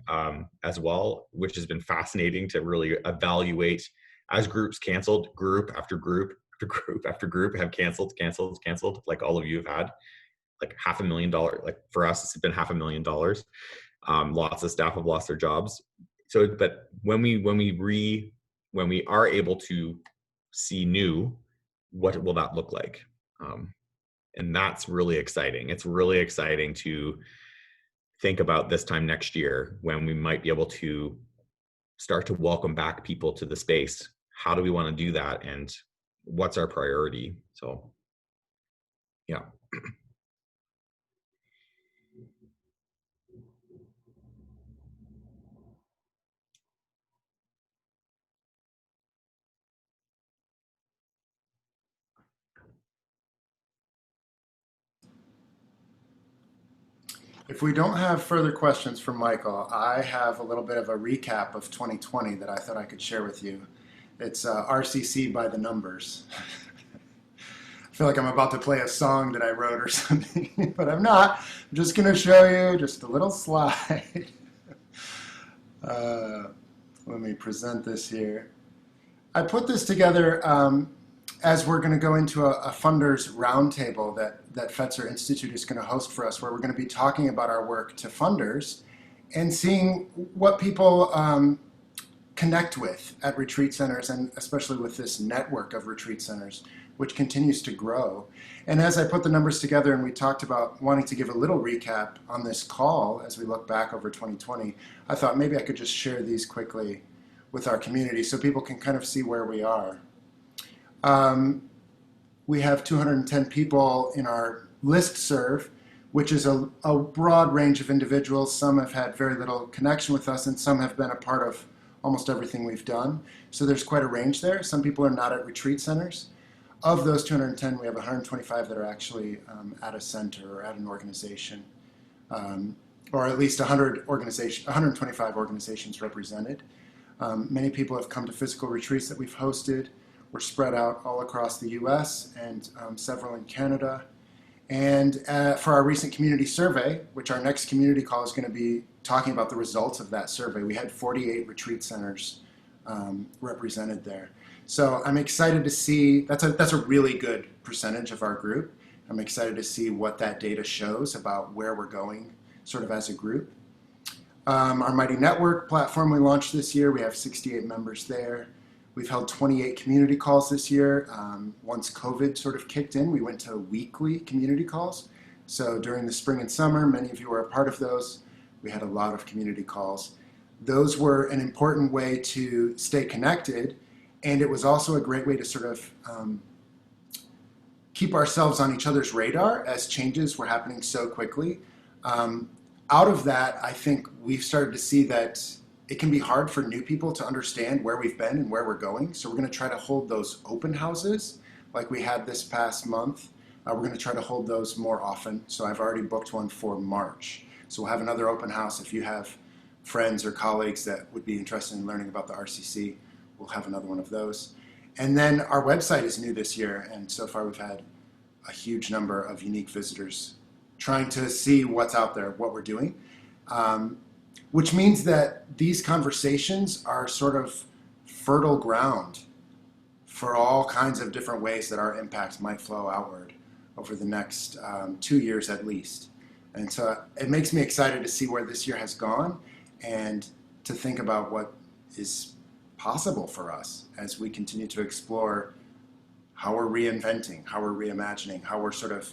as well, which has been fascinating to really evaluate as groups canceled, group after group after group after group have canceled, like all of you have had. Like $500,000, like for us, it's been $500,000. Lots of staff have lost their jobs. So, but when we are able to see new, what will that look like? And that's really exciting. It's really exciting to think about this time next year when we might be able to start to welcome back people to the space. How do we want to do that? And what's our priority? So, yeah. If we don't have further questions from Michael, I have a little bit of a recap of 2020 that I thought I could share with you. It's RCC by the numbers. I feel like I'm about to play a song that I wrote or something, but I'm not. I'm just going to show you just a little slide. Let me present this here. I put this together as we're going to go into a funders roundtable that Fetzer Institute is going to host for us, where we're going to be talking about our work to funders and seeing what people connect with at retreat centers, and especially with this network of retreat centers, which continues to grow. And as I put the numbers together and we talked about wanting to give a little recap on this call as we look back over 2020, I thought maybe I could just share these quickly with our community so people can kind of see where we are. We have 210 people in our listserv, which is a broad range of individuals. Some have had very little connection with us, and some have been a part of almost everything we've done. So there's quite a range there. Some people are not at retreat centers. Of those 210, we have 125 that are actually at a center or at an organization, or at least 125 organizations represented. Many people have come to physical retreats that we've hosted. We're spread out all across the US and several in Canada. And for our recent community survey, which our next community call is going to be talking about the results of that survey, we had 48 retreat centers represented there. So I'm excited to see, that's a really good percentage of our group. I'm excited to see what that data shows about where we're going sort of as a group. Our Mighty Network platform we launched this year, we have 68 members there. We've held 28 community calls this year. Once COVID sort of kicked in, we went to weekly community calls. So during the spring and summer, many of you were a part of those. We had a lot of community calls. Those were an important way to stay connected, and it was also a great way to sort of keep ourselves on each other's radar as changes were happening so quickly. Out of that, I think we've started to see that it can be hard for new people to understand where we've been and where we're going. So we're going to try to hold those open houses like we had this past month. We're going to try to hold those more often. So I've already booked one for March. So we'll have another open house. If you have friends or colleagues that would be interested in learning about the RCC, we'll have another one of those. And then our website is new this year, and so far we've had a huge number of unique visitors trying to see what's out there, what we're doing, which means that these conversations are sort of fertile ground for all kinds of different ways that our impact might flow outward over the next 2 years at least. And so it makes me excited to see where this year has gone and to think about what is possible for us as we continue to explore how we're reinventing, how we're reimagining, how we're sort of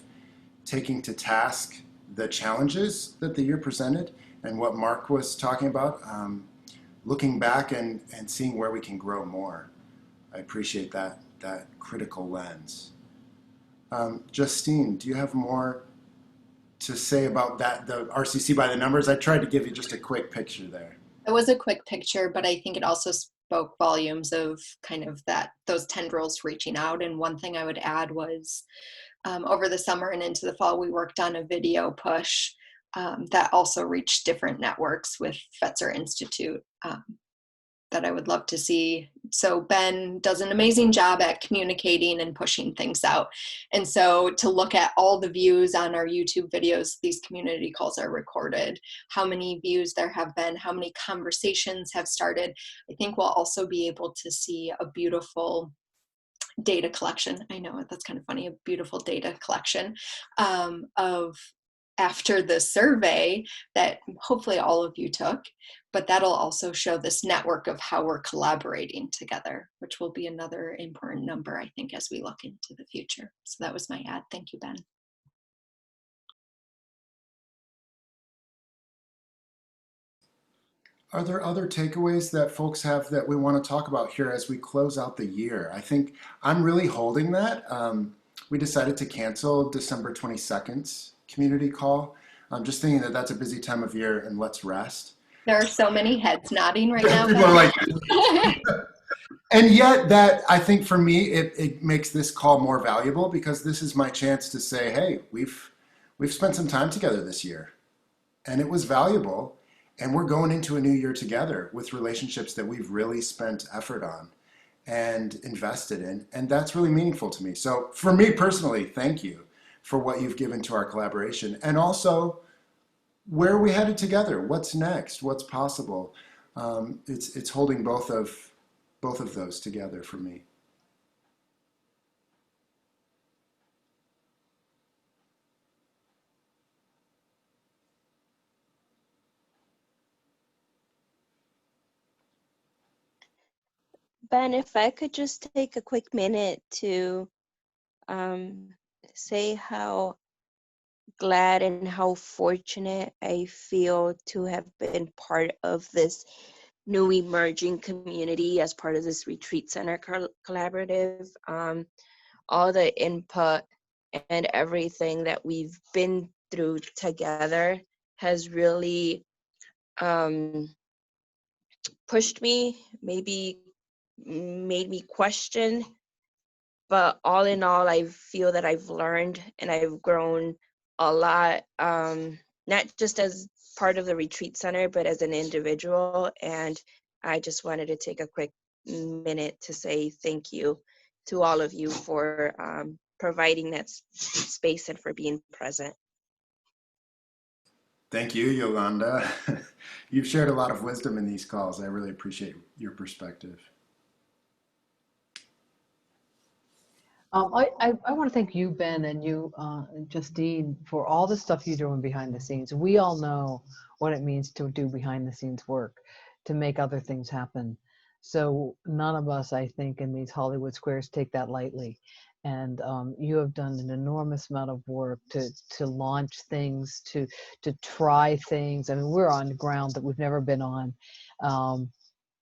taking to task the challenges that the year presented and what Mark was talking about, looking back and seeing where we can grow more. I appreciate that critical lens. Justine, do you have more to say about that, the RCC by the numbers? I tried to give you just a quick picture there. It was a quick picture, but I think it also spoke volumes of kind of those tendrils reaching out. And one thing I would add was over the summer and into the fall, we worked on a video push that also reached different networks with Fetzer Institute that I would love to see. So Ben does an amazing job at communicating and pushing things out. And so to look at all the views on our YouTube videos, these community calls are recorded, how many views there have been, how many conversations have started. I think we'll also be able to see a beautiful data collection. I know that's kind of funny, a beautiful data collection of after the survey that hopefully all of you took, but that'll also show this network of how we're collaborating together, which will be another important number, I think, as we look into the future. So that was my add. Thank you, Ben. Are there other takeaways that folks have that we want to talk about here as we close out the year? I think I'm really holding that. We decided to cancel December 22nd's community call. I'm just thinking that that's a busy time of year and let's rest. There are so many heads nodding right now. People are like, and yet that, I think for me, it makes this call more valuable because this is my chance to say, hey, we've spent some time together this year and it was valuable. And we're going into a new year together with relationships that we've really spent effort on and invested in. And that's really meaningful to me. So for me personally, thank you for what you've given to our collaboration. And also, where are we headed together? What's next? What's possible? It's holding both of those together for me. Ben, if I could just take a quick minute to say how glad and how fortunate I feel to have been part of this new emerging community as part of this retreat center collaborative. All the input and everything that we've been through together has really pushed me, maybe made me question, but all in all, I feel that I've learned and I've grown a lot, not just as part of the retreat center, but as an individual. And I just wanted to take a quick minute to say thank you to all of you for providing that space and for being present. Thank you, Yolanda. You've shared a lot of wisdom in these calls. I really appreciate your perspective. I want to thank you, Ben, and you, Justine, for all the stuff you're doing behind the scenes. We all know what it means to do behind the scenes work, to make other things happen. So none of us, I think, in these Hollywood squares take that lightly. And you have done an enormous amount of work to launch things, to try things. I mean, we're on ground that we've never been on,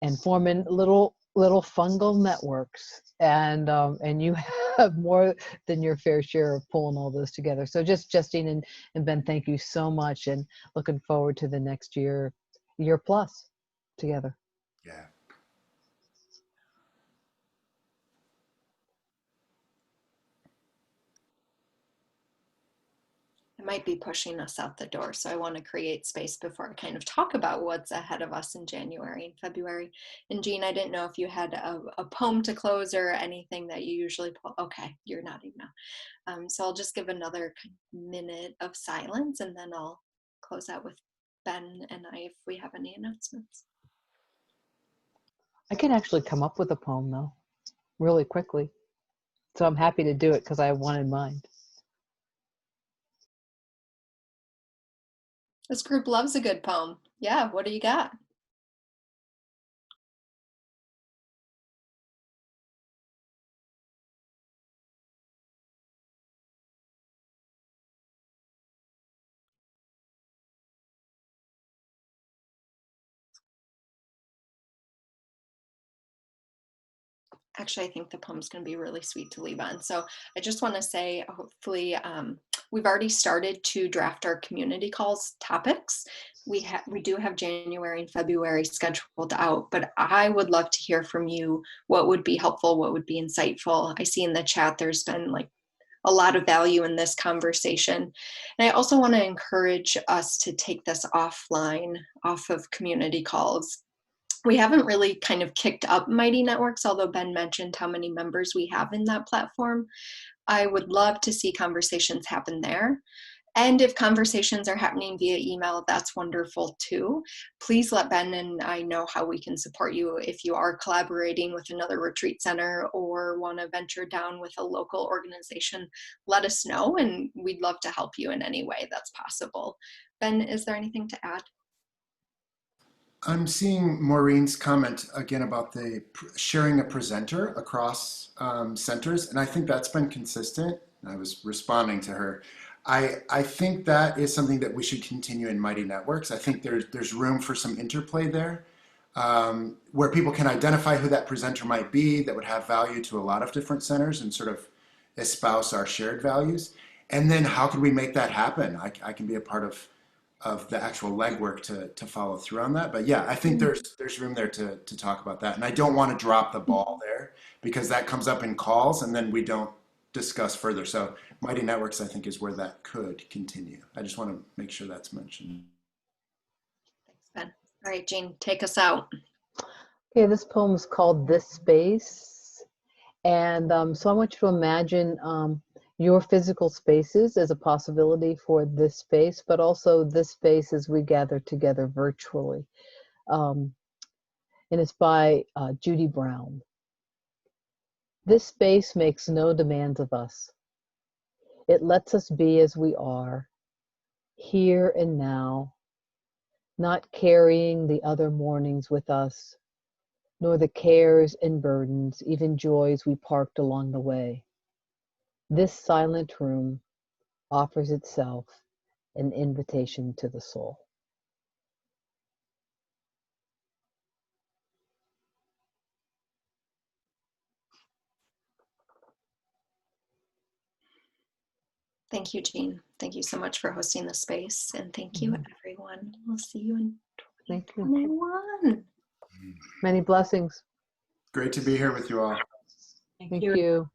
and forming little fungal networks. And you have more than your fair share of pulling all this together. So just Justine and Ben, thank you so much, and looking forward to the next year plus together. Yeah. It might be pushing us out the door. So I want to create space before I kind of talk about what's ahead of us in January and February. And Jean, I didn't know if you had a poem to close or anything that you usually pull. Okay, you're nodding now. So I'll just give another minute of silence, and then I'll close out with Ben and I if we have any announcements. I can actually come up with a poem though, really quickly. So I'm happy to do it because I have one in mind. This group loves a good poem. Yeah, what do you got? Actually, I think the poem's going to be really sweet to leave on. So I just want to say, hopefully, we've already started to draft our community calls topics. We do have January and February scheduled out, but I would love to hear from you what would be helpful, what would be insightful. I see in the chat there's been like a lot of value in this conversation. And I also want to encourage us to take this offline, off of community calls. We haven't really kind of kicked up Mighty Networks, although Ben mentioned how many members we have in that platform. I would love to see conversations happen there. And if conversations are happening via email, that's wonderful too. Please let Ben and I know how we can support you if you are collaborating with another retreat center or want to venture down with a local organization. Let us know, and we'd love to help you in any way that's possible. Ben, is there anything to add? I'm seeing Maureen's comment again about the sharing a presenter across centers, and I think that's been consistent. I was responding to her. I think that is something that we should continue in Mighty Networks. I think there's room for some interplay there, where people can identify who that presenter might be that would have value to a lot of different centers and sort of espouse our shared values. And then how can we make that happen? I can be a part of the actual legwork to follow through on that. But yeah, I think there's room there to talk about that. And I don't want to drop the ball there because that comes up in calls and then we don't discuss further. So Mighty Networks, I think, is where that could continue. I just want to make sure that's mentioned. Thanks, Ben. All right, Jean, take us out. Okay, this poem is called This Space. And so I want you to imagine your physical spaces as a possibility for this space, but also this space as we gather together virtually. And it's by Judy Brown. This space makes no demands of us. It lets us be as we are, here and now, not carrying the other mornings with us, nor the cares and burdens, even joys we parked along the way. This silent room offers itself an invitation to the soul. Thank you, Jean. Thank you so much for hosting the space. And thank you, everyone. We'll see you in 2021. Many blessings. Great to be here with you all. Thank you.